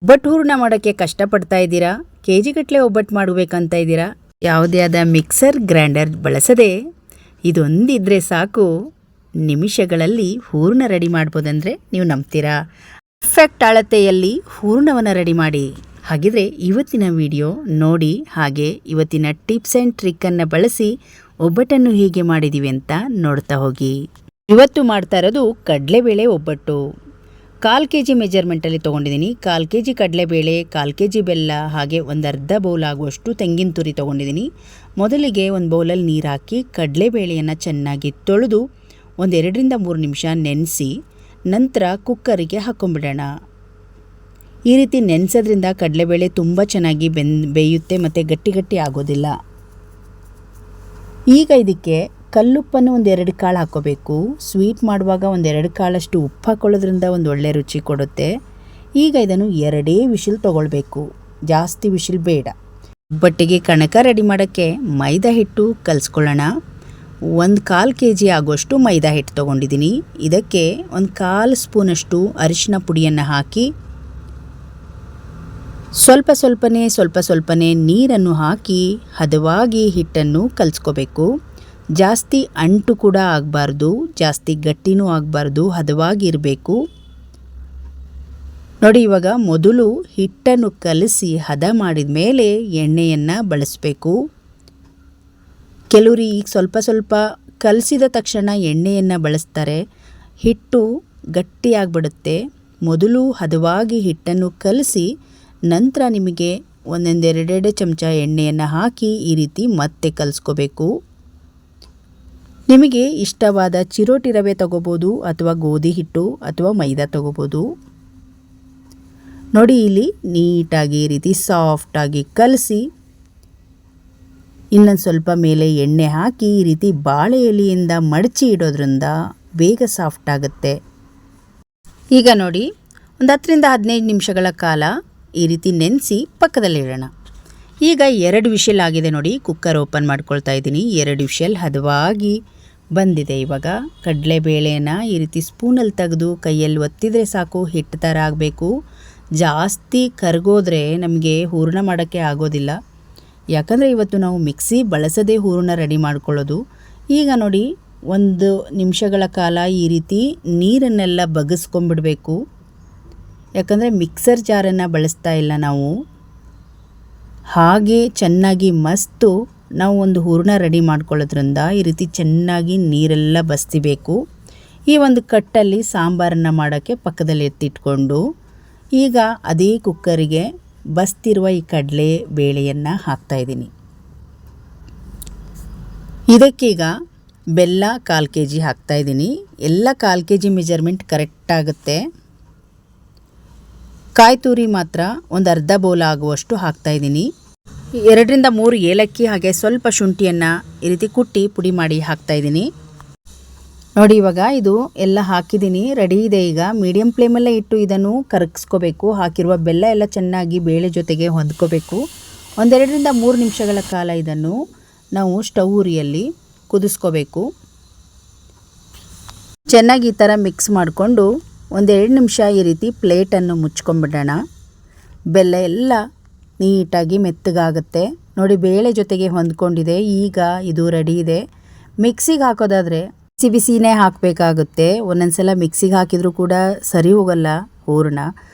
ಒಬ್ಬಟ್ಟು ಹೂರಣ ಮಾಡೋಕ್ಕೆ ಕಷ್ಟಪಡ್ತಾ ಇದ್ದೀರಾ? ಕೆಜಿಗಟ್ಟಲೆ ಒಬ್ಬಟ್ಟು ಮಾಡಬೇಕಂತ ಇದ್ದೀರಾ? ಯಾವುದೇ ಆದ ಮಿಕ್ಸರ್ ಗ್ರೈಂಡರ್ ಬಳಸದೆ ಇದೊಂದಿದ್ರೆ ಸಾಕು, ನಿಮಿಷಗಳಲ್ಲಿ ಹೂರಣ ರೆಡಿ ಮಾಡ್ಬೋದಂದರೆ ನೀವು ನಂಬ್ತೀರಾ? ಪರ್ಫೆಕ್ಟ್ ಅಳತೆಯಲ್ಲಿ ಹೂರಣವನ್ನು ರೆಡಿ ಮಾಡಿ. ಹಾಗಿದ್ರೆ ಇವತ್ತಿನ ವಿಡಿಯೋ ನೋಡಿ, ಹಾಗೆ ಇವತ್ತಿನ ಟಿಪ್ಸ್ ಆ್ಯಂಡ್ ಟ್ರಿಕ್ಕನ್ನು ಬಳಸಿ ಒಬ್ಬಟ್ಟನ್ನು ಹೀಗೆ ಮಾಡಿದ್ದೀವಿ ಅಂತ ನೋಡ್ತಾ ಹೋಗಿ. ಇವತ್ತು ಮಾಡ್ತಾ ಇರೋದು ಕಡಲೆಬೇಳೆ ಒಬ್ಬಟ್ಟು. 1/4 kg ಮೆಜರ್ಮೆಂಟಲ್ಲಿ ತೊಗೊಂಡಿದ್ದೀನಿ. 1/4 kg ಕಡಲೆಬೇಳೆ, 1/4 kg ಬೆಲ್ಲ, ಹಾಗೆ ಒಂದು ಅರ್ಧ ಬೌಲ್ ಆಗುವಷ್ಟು ತೆಂಗಿನ ತುರಿ ತೊಗೊಂಡಿದ್ದೀನಿ. ಮೊದಲಿಗೆ ಒಂದು ಬೌಲಲ್ಲಿ ನೀರು ಹಾಕಿ ಕಡಲೆಬೇಳೆಯನ್ನು ಚೆನ್ನಾಗಿ ತೊಳೆದು ಒಂದು 2ರಿಂದ 3 ನಿಮಿಷ ನೆನೆಸಿ ನಂತರ ಕುಕ್ಕರಿಗೆ ಹಾಕ್ಕೊಂಬಿಡೋಣ. ಈ ರೀತಿ ನೆನೆಸೋದ್ರಿಂದ ಕಡಲೆಬೇಳೆ ತುಂಬ ಚೆನ್ನಾಗಿ ಬೇಯುತ್ತೆ ಮತ್ತು ಗಟ್ಟಿ ಆಗೋದಿಲ್ಲ. ಈಗ ಇದಕ್ಕೆ ಕಲ್ಲುಪ್ಪನ್ನು ಒಂದು 2 ಕಾಳು ಹಾಕ್ಕೋಬೇಕು. ಸ್ವೀಟ್ ಮಾಡುವಾಗ ಒಂದು 2 ಕಾಳಷ್ಟು ಉಪ್ಪು ಹಾಕ್ಕೊಳ್ಳೋದ್ರಿಂದ ಒಂದು ಒಳ್ಳೆ ರುಚಿ ಕೊಡುತ್ತೆ. ಈಗ ಇದನ್ನು 2 ವಿಶಿಲ್ ತೊಗೊಳ್ಬೇಕು, ಜಾಸ್ತಿ ವಿಶಿಲ್ ಬೇಡ. ಒಬ್ಬಟ್ಟಿಗೆ ಕಣಕ ರೆಡಿ ಮಾಡೋಕ್ಕೆ ಮೈದಾ ಹಿಟ್ಟು ಕಲಿಸ್ಕೊಳ್ಳೋಣ. 1/4 kg ಆಗುವಷ್ಟು ಮೈದಾ ಹಿಟ್ಟು ತೊಗೊಂಡಿದ್ದೀನಿ. ಇದಕ್ಕೆ 1/4 ಸ್ಪೂನಷ್ಟು ಅರಿಶಿನ ಪುಡಿಯನ್ನು ಹಾಕಿ ಸ್ವಲ್ಪ ಸ್ವಲ್ಪನೇ ನೀರನ್ನು ಹಾಕಿ ಹದವಾಗಿ ಹಿಟ್ಟನ್ನು ಕಲಿಸ್ಕೋಬೇಕು. ಜಾಸ್ತಿ ಅಂಟು ಕೂಡ ಆಗಬಾರ್ದು, ಜಾಸ್ತಿ ಗಟ್ಟಿನೂ ಆಗಬಾರ್ದು, ಹದವಾಗಿ ಇರಬೇಕು. ನೋಡಿ, ಇವಾಗ ಮೊದಲು ಹಿಟ್ಟನ್ನು ಕಲಸಿ ಹದ ಮಾಡಿದ ಮೇಲೆ ಎಣ್ಣೆಯನ್ನು ಬಳಸಬೇಕು. ಕೆಲವರು ಈಗ ಸ್ವಲ್ಪ ಕಲಸಿದ ತಕ್ಷಣ ಎಣ್ಣೆಯನ್ನು ಬಳಸ್ತಾರೆ, ಹಿಟ್ಟು ಗಟ್ಟಿಯಾಗ್ಬಿಡುತ್ತೆ. ಮೊದಲು ಹದವಾಗಿ ಹಿಟ್ಟನ್ನು ಕಲಸಿ ನಂತರ ನಿಮಗೆ 1-2 ಚಮಚ ಎಣ್ಣೆಯನ್ನು ಹಾಕಿ ಈ ರೀತಿ ಮತ್ತೆ ಕಲಿಸ್ಕೋಬೇಕು. ನಿಮಗೆ ಇಷ್ಟವಾದ ಚಿರೋಟಿ ರವೆ ತಗೋಬೋದು, ಅಥವಾ ಗೋಧಿ ಹಿಟ್ಟು ಅಥವಾ ಮೈದಾ ತಗೋಬೋದು. ನೋಡಿ, ಇಲ್ಲಿ ನೀಟಾಗಿ ಈ ರೀತಿ ಸಾಫ್ಟಾಗಿ ಕಲಸಿ ಇನ್ನೊಂದು ಸ್ವಲ್ಪ ಮೇಲೆ ಎಣ್ಣೆ ಹಾಕಿ ಈ ರೀತಿ ಬಾಳೆ ಎಲೆಯಿಂದ ಮಡಚಿ ಇಡೋದ್ರಿಂದ ಬೇಗ ಸಾಫ್ಟ್ ಆಗುತ್ತೆ. ಈಗ ನೋಡಿ, ಒಂದು 10ರಿಂದ 15 ನಿಮಿಷಗಳ ಕಾಲ ಈ ರೀತಿ ನೆನೆಸಿ ಪಕ್ಕದಲ್ಲಿಡೋಣ. ಈಗ 2 ವಿಷಲ್ ಆಗಿದೆ ನೋಡಿ. ಕುಕ್ಕರ್ ಓಪನ್ ಮಾಡ್ಕೊಳ್ತಾ ಇದ್ದೀನಿ. 2 ವಿಷಲ್ ಹದವಾಗಿ ಬಂದಿದೆ. ಇವಾಗ ಕಡಲೆಬೇಳೆನ ಈ ರೀತಿ ಸ್ಪೂನಲ್ಲಿ ತೆಗೆದು ಕೈಯಲ್ಲಿ ಒತ್ತಿದರೆ ಸಾಕು, ಹಿಟ್ಟು ಥರ ಆಗಬೇಕು. ಜಾಸ್ತಿ ಕರಗೋದ್ರೆ ನಮಗೆ ಹೂರಣ ಮಾಡೋಕ್ಕೆ ಆಗೋದಿಲ್ಲ. ಯಾಕಂದರೆ ಇವತ್ತು ನಾವು ಮಿಕ್ಸಿ ಬಳಸದೇ ಹೂರಣ ರೆಡಿ ಮಾಡ್ಕೊಳ್ಳೋದು. ಈಗ ನೋಡಿ, 1 ನಿಮಿಷಗಳ ಕಾಲ ಈ ರೀತಿ ನೀರನ್ನೆಲ್ಲ ಬಗ್ಗಿಸ್ಕೊಂಡ್ಬಿಡಬೇಕು. ಯಾಕಂದರೆ ಮಿಕ್ಸರ್ ಜಾರನ್ನು ಬಳಸ್ತಾ ಇಲ್ಲ ನಾವು. ಹಾಗೆ ಚೆನ್ನಾಗಿ ಮಸ್ತು ನಾವು ಒಂದು ಹೂರಣ ರೆಡಿ ಮಾಡ್ಕೊಳ್ಳೋದ್ರಿಂದ ಈ ರೀತಿ ಚೆನ್ನಾಗಿ ನೀರೆಲ್ಲ ಬಸ್ತಿಬೇಕು. ಈ ಒಂದು ಕಟ್ಟಲ್ಲಿ ಸಾಂಬಾರನ್ನು ಮಾಡೋಕ್ಕೆ ಪಕ್ಕದಲ್ಲಿ ಎತ್ತಿಟ್ಕೊಂಡು ಈಗ ಅದೇ ಕುಕ್ಕರಿಗೆ ಬಸ್ತಿರುವ ಈ ಕಡಲೆ ಬೇಳೆಯನ್ನು ಹಾಕ್ತಾಯಿದ್ದೀನಿ. ಇದಕ್ಕೀಗ ಬೆಲ್ಲ 1/4 kg ಹಾಕ್ತಾಯಿದ್ದೀನಿ. ಎಲ್ಲ 1/4 kg ಮೆಜರ್ಮೆಂಟ್ ಕರೆಕ್ಟ್ ಆಗುತ್ತೆ. ಕಾಯಿ ತುರಿ ಮಾತ್ರ ಒಂದು ಅರ್ಧ ಬೌಲ್ ಆಗುವಷ್ಟು ಹಾಕ್ತಾಯಿದ್ದೀನಿ. 2ರಿಂದ 3 ಏಲಕ್ಕಿ ಹಾಗೆ ಸ್ವಲ್ಪ ಶುಂಠಿಯನ್ನು ಈ ರೀತಿ ಕುಟ್ಟಿ ಪುಡಿ ಮಾಡಿ ಹಾಕ್ತಾಯಿದ್ದೀನಿ. ನೋಡಿ, ಇವಾಗ ಇದು ಎಲ್ಲ ಹಾಕಿದ್ದೀನಿ, ರೆಡಿ ಇದೆ. ಈಗ ಮೀಡಿಯಮ್ ಫ್ಲೇಮಲ್ಲೇ ಇಟ್ಟು ಇದನ್ನು ಕರಗಿಸ್ಕೋಬೇಕು. ಹಾಕಿರುವ ಬೆಲ್ಲ ಎಲ್ಲ ಚೆನ್ನಾಗಿ ಬೇಳೆ ಜೊತೆಗೆ ಹೊಂದ್ಕೋಬೇಕು. 1-2ರಿಂದ 3 ನಿಮಿಷಗಳ ಕಾಲ ಇದನ್ನು ನಾವು ಸ್ಟವ್ ಉರಿಯಲ್ಲಿ ಕುದಿಸ್ಕೋಬೇಕು. ಚೆನ್ನಾಗಿ ಈ ಥರ ಮಿಕ್ಸ್ ಮಾಡಿಕೊಂಡು 1-2 ನಿಮಿಷ ಈ ರೀತಿ ಪ್ಲೇಟನ್ನು ಮುಚ್ಕೊಂಡ್ಬಿಡೋಣ. ಬೆಲ್ಲ ಎಲ್ಲ ನೀಟಾಗಿ ಮೆತ್ತಗಾಗುತ್ತೆ. ನೋಡಿ, ಬೇಳೆ ಜೊತೆಗೆ ಹೊಂದ್ಕೊಂಡಿದೆ. ಈಗ ಇದು ರೆಡಿ ಇದೆ. ಮಿಕ್ಸಿಗೆ ಹಾಕೋದಾದರೆ ಬಿಸಿನೇ ಹಾಕಬೇಕಾಗುತ್ತೆ. ಒಂದೊಂದು ಸಲ ಮಿಕ್ಸಿಗೆ ಹಾಕಿದರೂ ಕೂಡ ಸರಿ ಹೋಗಲ್ಲ ಹೂರಣ.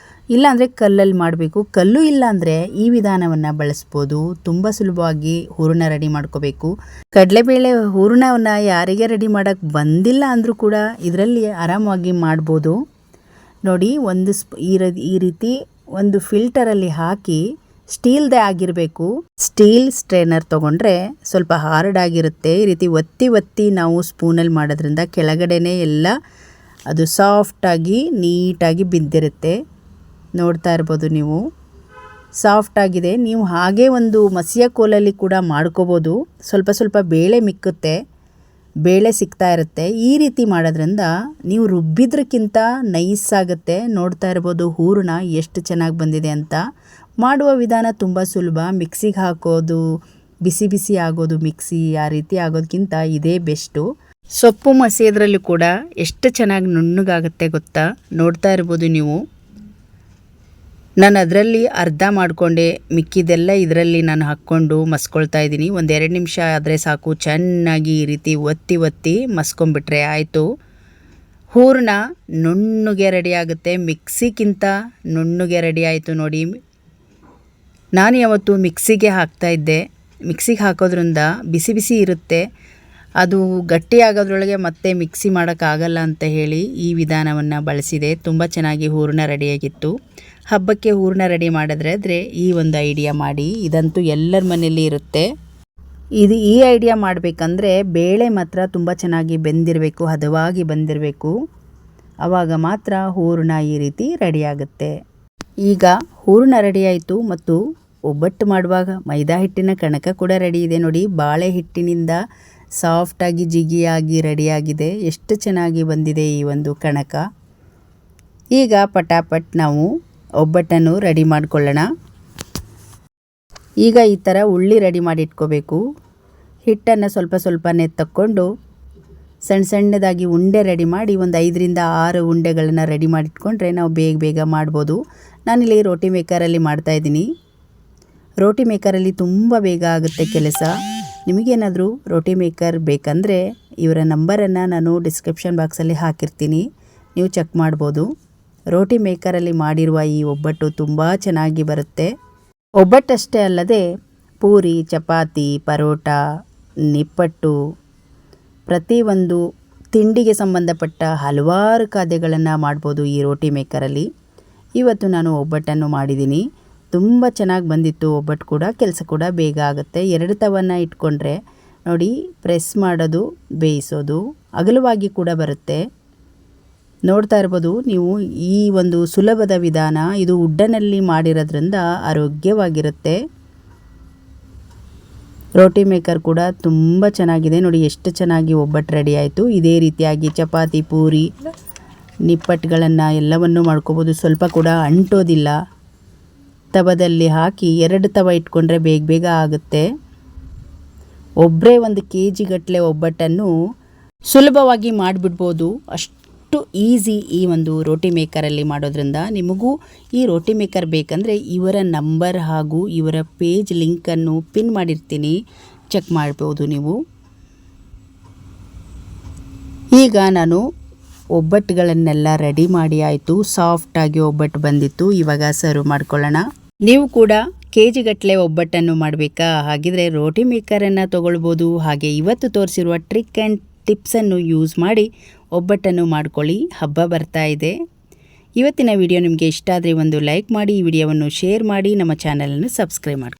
ಇಲ್ಲಾಂದರೆ ಕಲ್ಲಲ್ಲಿ ಮಾಡಬೇಕು. ಕಲ್ಲು ಇಲ್ಲಾಂದರೆ ಈ ವಿಧಾನವನ್ನು ಬಳಸ್ಬೋದು. ತುಂಬ ಸುಲಭವಾಗಿ ಹೂರಣ ರೆಡಿ ಮಾಡ್ಕೋಬೇಕು. ಕಡಲೆಬೇಳೆ ಹೂರಣವನ್ನು ಯಾರಿಗೆ ರೆಡಿ ಮಾಡೋಕ್ಕೆ ಬಂದಿಲ್ಲ ಅಂದರೂ ಕೂಡ ಇದರಲ್ಲಿ ಆರಾಮಾಗಿ ಮಾಡ್ಬೋದು. ನೋಡಿ, ಈ ರೀತಿ ಒಂದು ಫಿಲ್ಟರಲ್ಲಿ ಹಾಕಿ, ಸ್ಟೀಲ್ದೇ ಆಗಿರಬೇಕು. ಸ್ಟೀಲ್ ಸ್ಟ್ರೈನರ್ ತೊಗೊಂಡ್ರೆ ಸ್ವಲ್ಪ ಹಾರ್ಡ್ ಆಗಿರುತ್ತೆ. ಈ ರೀತಿ ಒತ್ತಿ ನಾವು ಸ್ಪೂನಲ್ಲಿ ಮಾಡೋದ್ರಿಂದ ಕೆಳಗಡೆನೇ ಎಲ್ಲ ಅದು ಸಾಫ್ಟಾಗಿ ನೀಟಾಗಿ ಬಿದ್ದಿರುತ್ತೆ. ನೋಡ್ತಾ ಇರ್ಬೋದು ನೀವು, ಸಾಫ್ಟಾಗಿದೆ. ನೀವು ಹಾಗೆ ಒಂದು ಮಸಿಯ ಕೋಲಲ್ಲಿ ಕೂಡ ಮಾಡ್ಕೋಬೋದು. ಸ್ವಲ್ಪ ಬೇಳೆ ಮಿಕ್ಕುತ್ತೆ, ಬೇಳೆ ಸಿಗ್ತಾ ಇರುತ್ತೆ. ಈ ರೀತಿ ಮಾಡೋದ್ರಿಂದ ನೀವು ರುಬ್ಬಿದ್ರಕ್ಕಿಂತ ನೈಸ್ ಆಗುತ್ತೆ. ನೋಡ್ತಾ ಇರ್ಬೋದು ಹೂರಣ ಎಷ್ಟು ಚೆನ್ನಾಗಿ ಬಂದಿದೆ ಅಂತ. ಮಾಡುವ ವಿಧಾನ ತುಂಬ ಸುಲಭ. ಮಿಕ್ಸಿಗೆ ಹಾಕೋದು, ಬಿಸಿ ಆಗೋದು, ಮಿಕ್ಸಿ ಆ ರೀತಿ ಆಗೋದಕ್ಕಿಂತ ಇದೇ ಬೆಸ್ಟು. ಸೊಪ್ಪು ಮಸಿಯೋದ್ರಲ್ಲೂ ಕೂಡ ಎಷ್ಟು ಚೆನ್ನಾಗಿ ನುಣ್ಣಗಾಗುತ್ತೆ ಗೊತ್ತಾ. ನೋಡ್ತಾ ಇರ್ಬೋದು ನೀವು. ನಾನು ಅದರಲ್ಲಿ ಅರ್ಧ ಮಾಡಿಕೊಂಡೆ, ಮಿಕ್ಕಿದೆಲ್ಲ ಇದರಲ್ಲಿ ನಾನು ಹಾಕ್ಕೊಂಡು ಮಸ್ಕೊಳ್ತಾ ಇದ್ದೀನಿ. 1-2 ನಿಮಿಷ ಆದರೆ ಸಾಕು. ಚೆನ್ನಾಗಿ ಈ ರೀತಿ ಒತ್ತಿ ಮಸ್ಕೊಂಬಿಟ್ರೆ ಆಯಿತು. ಹೂರಣ ನುಣ್ಣಗೆ ರೆಡಿ ಆಗುತ್ತೆ, ಮಿಕ್ಸಿಗಿಂತ ನುಣ್ಣಗೆ ರೆಡಿ ಆಯಿತು ನೋಡಿ. ನಾನು ಯಾವತ್ತು ಮಿಕ್ಸಿಗೆ ಹಾಕ್ತಾಯಿದ್ದೆ. ಮಿಕ್ಸಿಗೆ ಹಾಕೋದ್ರಿಂದ ಬಿಸಿ ಬಿಸಿ ಇರುತ್ತೆ, ಅದು ಗಟ್ಟಿ ಆಗೋದ್ರೊಳಗೆ ಮತ್ತೆ ಮಿಕ್ಸಿ ಮಾಡೋಕ್ಕಾಗಲ್ಲ ಅಂತ ಹೇಳಿ ಈ ವಿಧಾನವನ್ನು ಬಳಸಿದೆ. ತುಂಬ ಚೆನ್ನಾಗಿ ಹೂರಣ ರೆಡಿಯಾಗಿತ್ತು. ಹಬ್ಬಕ್ಕೆ ಹೂರಣ ರೆಡಿ ಮಾಡಿದ್ರೆ ಈ ಒಂದು ಐಡಿಯಾ ಮಾಡಿ, ಇದಂತೂ ಎಲ್ಲರ ಮನೆಯಲ್ಲಿ ಇರುತ್ತೆ. ಈ ಐಡಿಯಾ ಮಾಡಬೇಕಂದ್ರೆ ಬೇಳೆ ಮಾತ್ರ ತುಂಬ ಚೆನ್ನಾಗಿ ಬೆಂದಿರಬೇಕು, ಹದವಾಗಿ ಬಂದಿರಬೇಕು. ಆವಾಗ ಮಾತ್ರ ಹೂರಣ ಈ ರೀತಿ ರೆಡಿಯಾಗುತ್ತೆ. ಈಗ ಹೂರಣ ರೆಡಿಯಾಯಿತು ಮತ್ತು ಒಬ್ಬಟ್ಟು ಮಾಡುವಾಗ ಮೈದಾ ಹಿಟ್ಟಿನ ಕಣಕ ಕೂಡ ರೆಡಿ ಇದೆ ನೋಡಿ. ಬಾಳೆ ಹಿಟ್ಟಿನಿಂದ ಸಾಫ್ಟಾಗಿ ಜಿಗಿಯಾಗಿ ರೆಡಿಯಾಗಿದೆ. ಎಷ್ಟು ಚೆನ್ನಾಗಿ ಬಂದಿದೆ ಈ ಒಂದು ಕಣಕ. ಈಗ ಪಟಾಪಟ್ ನಾವು ಒಬ್ಬಟ್ಟನ್ನು ರೆಡಿ ಮಾಡಿಕೊಳ್ಳೋಣ. ಈಗ ಈ ಥರ ಉಳ್ಳಿ ರೆಡಿ ಮಾಡಿ ಇಟ್ಕೋಬೇಕು. ಹಿಟ್ಟನ್ನು ಸ್ವಲ್ಪನೇ ತಕ್ಕೊಂಡು ಸಣ್ಣದಾಗಿ ಉಂಡೆ ರೆಡಿ ಮಾಡಿ ಒಂದು 5-6 ಉಂಡೆಗಳನ್ನು ರೆಡಿ ಮಾಡಿಟ್ಕೊಂಡ್ರೆ ನಾವು ಬೇಗ ಮಾಡ್ಬೋದು. ನಾನಿಲ್ಲಿ ರೋಟಿ ಮೇಕರಲ್ಲಿ ಮಾಡ್ತಾಯಿದ್ದೀನಿ. ರೋಟಿ ಮೇಕರಲ್ಲಿ ತುಂಬ ಬೇಗ ಆಗುತ್ತೆ ಕೆಲಸ. ನಿಮಗೇನಾದರೂ ರೋಟಿ ಮೇಕರ್ ಬೇಕಂದರೆ ಇವರ ನಂಬರನ್ನು ನಾನು ಡಿಸ್ಕ್ರಿಪ್ಷನ್ ಬಾಕ್ಸಲ್ಲಿ ಹಾಕಿರ್ತೀನಿ, ನೀವು ಚೆಕ್ ಮಾಡ್ಬೋದು. ರೋಟಿ ಮೇಕರಲ್ಲಿ ಮಾಡಿರುವ ಈ ಒಬ್ಬಟ್ಟು ತುಂಬ ಚೆನ್ನಾಗಿ ಬರುತ್ತೆ. ಒಬ್ಬಟ್ಟಷ್ಟೇ ಅಲ್ಲದೆ ಪೂರಿ, ಚಪಾತಿ, ಪರೋಟ, ನಿಪ್ಪಟ್ಟು, ಪ್ರತಿಯೊಂದು ತಿಂಡಿಗೆ ಸಂಬಂಧಪಟ್ಟ ಹಲವಾರು ಖಾದ್ಯಗಳನ್ನು ಮಾಡ್ಬೋದು ಈ ರೋಟಿ ಮೇಕರಲ್ಲಿ. ಇವತ್ತು ನಾನು ಒಬ್ಬಟ್ಟನ್ನು ಮಾಡಿದ್ದೀನಿ. ತುಂಬ ಚೆನ್ನಾಗಿ ಬಂದಿತ್ತು ಒಬ್ಬಟ್ಟು ಕೂಡ. ಕೆಲಸ ಕೂಡ ಬೇಗ ಆಗುತ್ತೆ. 2 ತವನ ಇಟ್ಕೊಂಡ್ರೆ ನೋಡಿ, ಪ್ರೆಸ್ ಮಾಡೋದು, ಬೇಯಿಸೋದು ಅಗಲವಾಗಿ ಕೂಡ ಬರುತ್ತೆ. ನೋಡ್ತಾ ಇರ್ಬೋದು ನೀವು ಈ ಒಂದು ಸುಲಭದ ವಿಧಾನ. ಇದು ವುಡ್ಡನಲ್ಲಿ ಮಾಡಿರೋದ್ರಿಂದ ಆರೋಗ್ಯವಾಗಿರುತ್ತೆ. ರೋಟಿ ಮೇಕರ್ ಕೂಡ ತುಂಬ ಚೆನ್ನಾಗಿದೆ ನೋಡಿ, ಎಷ್ಟು ಚೆನ್ನಾಗಿ ಒಬ್ಬಟ್ಟು ರೆಡಿ ಆಯಿತು. ಇದೇ ರೀತಿಯಾಗಿ ಚಪಾತಿ, ಪೂರಿ, ನಿಪ್ಪಟ್ಟುಗಳನ್ನು ಎಲ್ಲವನ್ನೂ ಮಾಡ್ಕೋಬೋದು. ಸ್ವಲ್ಪ ಕೂಡ ಅಂಟೋದಿಲ್ಲ. ತವದಲ್ಲಿ ಹಾಕಿ 2 ತವ ಇಟ್ಕೊಂಡ್ರೆ ಬೇಗ ಆಗುತ್ತೆ. ಒಬ್ಬರೇ 1 kg ಗಟ್ಟಲೆ ಒಬ್ಬಟ್ಟನ್ನು ಸುಲಭವಾಗಿ ಮಾಡಿಬಿಡ್ಬೋದು. ಅಷ್ಟು ಈಸಿ ಈ ಒಂದು ರೋಟಿ ಮೇಕರಲ್ಲಿ ಮಾಡೋದ್ರಿಂದ. ನಿಮಗೂ ಈ ರೋಟಿ ಮೇಕರ್ ಬೇಕಂದರೆ ಇವರ ನಂಬರ್ ಹಾಗೂ ಇವರ ಪೇಜ್ ಲಿಂಕನ್ನು ಪಿನ್ ಮಾಡಿರ್ತೀನಿ, ಚೆಕ್ ಮಾಡ್ಬೋದು ನೀವು. ಈಗ ನಾನು ಒಬ್ಬಟ್ಟುಗಳನ್ನೆಲ್ಲ ರೆಡಿ ಮಾಡಿ ಆಯಿತು. ಸಾಫ್ಟಾಗಿ ಒಬ್ಬಟ್ಟು ಬಂದಿತ್ತು. ಇವಾಗ ಸರ್ವ್ ಮಾಡ್ಕೊಳ್ಳೋಣ. ನೀವು ಕೂಡ kg ಗಟ್ಟಲೆ ಒಬ್ಬಟ್ಟನ್ನು ಮಾಡಬೇಕಾ? ಹಾಗಿದ್ರೆ ರೋಟಿ ಮೇಕರನ್ನು ತೊಗೊಳ್ಬೋದು. ಹಾಗೆ ಇವತ್ತು ತೋರಿಸಿರುವ ಟ್ರಿಕ್ ಆ್ಯಂಡ್ ಟಿಪ್ಸನ್ನು ಯೂಸ್ ಮಾಡಿ ಒಬ್ಬಟ್ಟನ್ನು ಮಾಡ್ಕೊಳ್ಳಿ. ಹಬ್ಬ ಬರ್ತಾ ಇದೆ. ಇವತ್ತಿನ ವಿಡಿಯೋ ನಿಮಗೆ ಇಷ್ಟ ಆದರೆ ಒಂದು ಲೈಕ್ ಮಾಡಿ, ಈ ವಿಡಿಯೋವನ್ನು ಶೇರ್ ಮಾಡಿ, ನಮ್ಮ ಚಾನಲನ್ನು ಸಬ್ಸ್ಕ್ರೈಬ್ ಮಾಡಿ.